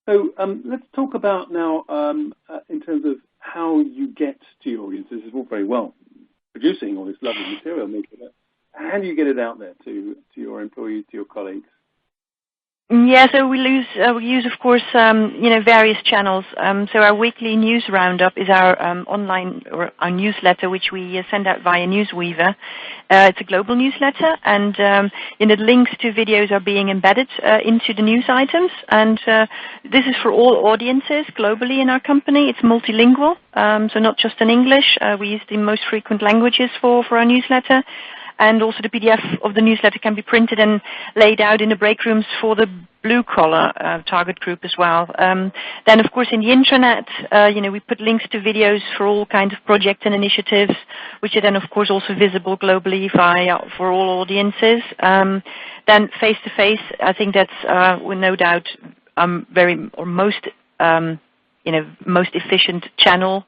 So let's talk about now in terms of how you get to your audience. This is all very well producing all this lovely material, making it. How do you get it out there to your employees, to your colleagues? Yeah, so we use, of course, various channels. So our weekly news roundup is our online or our newsletter, which we send out via Newsweaver. It's a global newsletter, and links to videos are being embedded into the news items. And this is for all audiences globally in our company. It's multilingual, so not just in English. We use the most frequent languages for our newsletter. And also the PDF of the newsletter can be printed and laid out in the break rooms for the blue-collar target group as well. Then, of course, in the intranet, we put links to videos for all kinds of projects and initiatives, which are then, of course, also visible globally for all audiences. Then face-to-face, I think that's, with no doubt, most efficient channel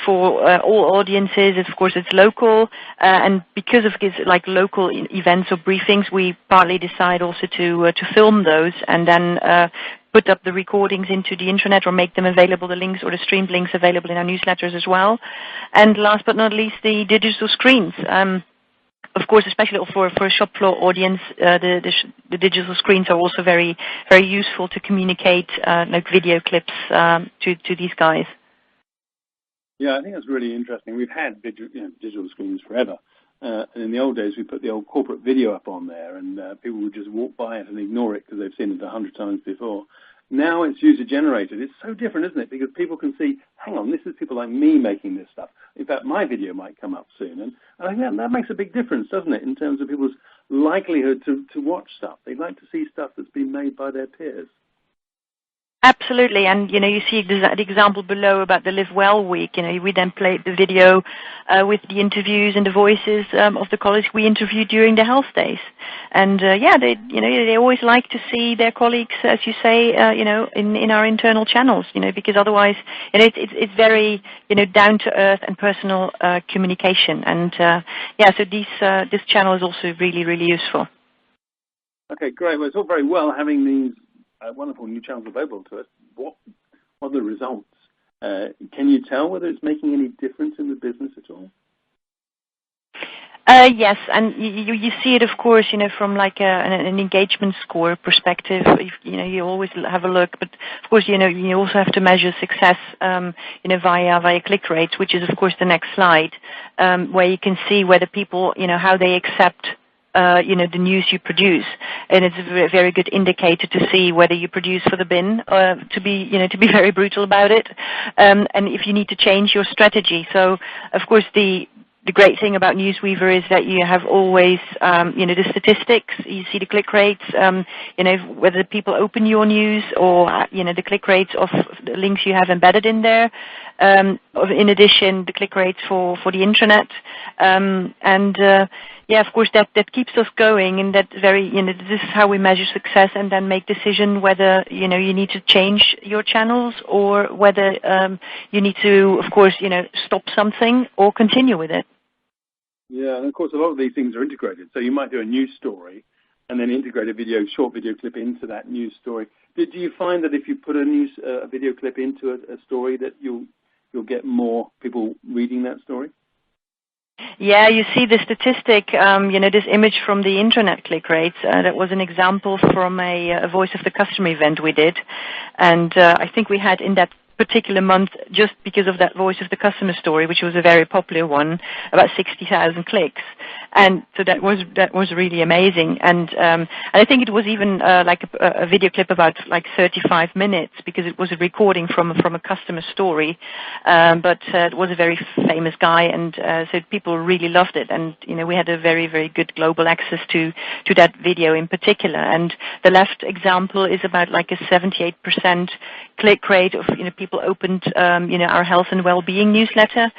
for all audiences. Of course, it's local, and because of this, like local events or briefings, we partly decide also to film those and then put up the recordings into the intranet or make them available, the links or the streamed links available in our newsletters as well. And last but not least, the digital screens. Of course, especially for a shop floor audience, the digital screens are also very, very useful to communicate like video clips to these guys. Yeah, I think that's really interesting. We've had digital screens forever. And in the old days, we put the old corporate video up on there, and people would just walk by it and ignore it because they've seen it 100 times before. Now it's user-generated. It's so different, isn't it? Because people can see, hang on, this is people like me making this stuff. In fact, my video might come up soon. And I think that makes a big difference, doesn't it, in terms of people's likelihood to watch stuff. They like to see stuff that's been made by their peers. Absolutely, and you see the example below about the Live Well week. We then played the video with the interviews and the voices of the colleagues we interviewed during the health days, and they always like to see their colleagues, as you say, in our internal channels, because otherwise, it's very down to earth and personal communication, and so this channel is also really, really useful. Okay, great. Well, it's all very well having these wonderful new channels available to us. What are the results? Can you tell whether it's making any difference in the business at all? Yes, and you see it, of course, from like an engagement score perspective. You always have a look, but of course, you also have to measure success, via click rates, which is, of course, the next slide, where you can see whether people, how they accept the news you produce, and it's a very good indicator to see whether you produce for the bin, to be very brutal about it, and if you need to change your strategy. So, of course, the great thing about Newsweaver is that you have always, the statistics. You see the click rates, whether people open your news or, the click rates of the links you have embedded in there. In addition, the click rates for the intranet, of course, that keeps us going, and that this is how we measure success, and then make decision whether you need to change your channels or whether you need to, of course, stop something or continue with it. Yeah, and of course, a lot of these things are integrated. So you might do a news story and then integrate a short video clip into that news story. Do you find that if you put a video clip into a story that you'll get more people reading that story? Yeah, you see the statistic, this image from the intranet click rates. That was an example from a Voice of the Customer event we did. And I think we had in that particular month, just because of that Voice of the Customer story, which was a very popular one, about 60,000 clicks. And so that was really amazing. And I think it was even like a video clip about like 35 minutes, because it was a recording from a customer story. But it was a very famous guy, and so people really loved it. And we had a very, very good global access to that video in particular. And the left example is about like a 78% click rate of people opened our health and well-being newsletter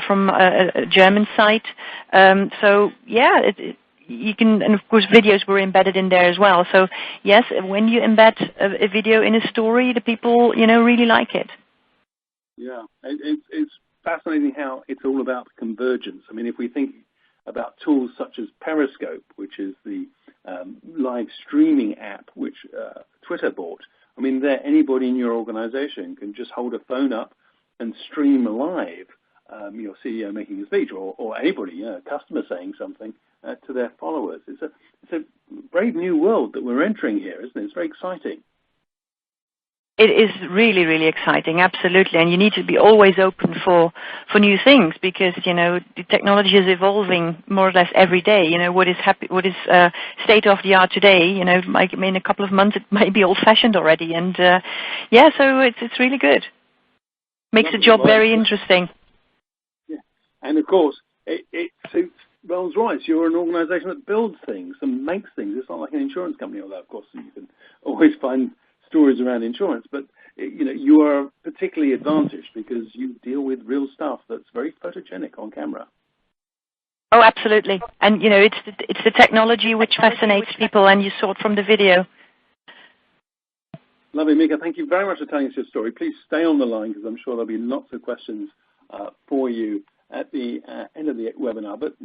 from a German site. So yeah, you can, and of course videos were embedded in there as well. So yes, when you embed a video in a story, the people really like it. Yeah, it's fascinating how it's all about convergence. I mean, if we think about tools such as Periscope, which is the live streaming app which Twitter bought I mean, there anybody in your organization can just hold a phone up and stream live your CEO making a speech, or anybody, a customer saying something to their followers. It's a brave new world that we're entering here, isn't it? It's very exciting. It is really, really exciting, absolutely. And you need to be always open for new things because, the technology is evolving more or less every day. What is state of the art today, in a couple of months it might be old-fashioned already. And, so it's really good. Makes the job very interesting. Yeah. And, of course, it suits Rolls-Royce. You're an organization that builds things and makes things. It's not like an insurance company, although, of course, you can always find stories around insurance, but you are particularly advantaged because you deal with real stuff that's very photogenic on camera. Oh, absolutely. And it's the technology which fascinates people, and you saw it from the video. Lovely, Mika. Thank you very much for telling us your story. Please stay on the line because I'm sure there'll be lots of questions for you at the end of the webinar. But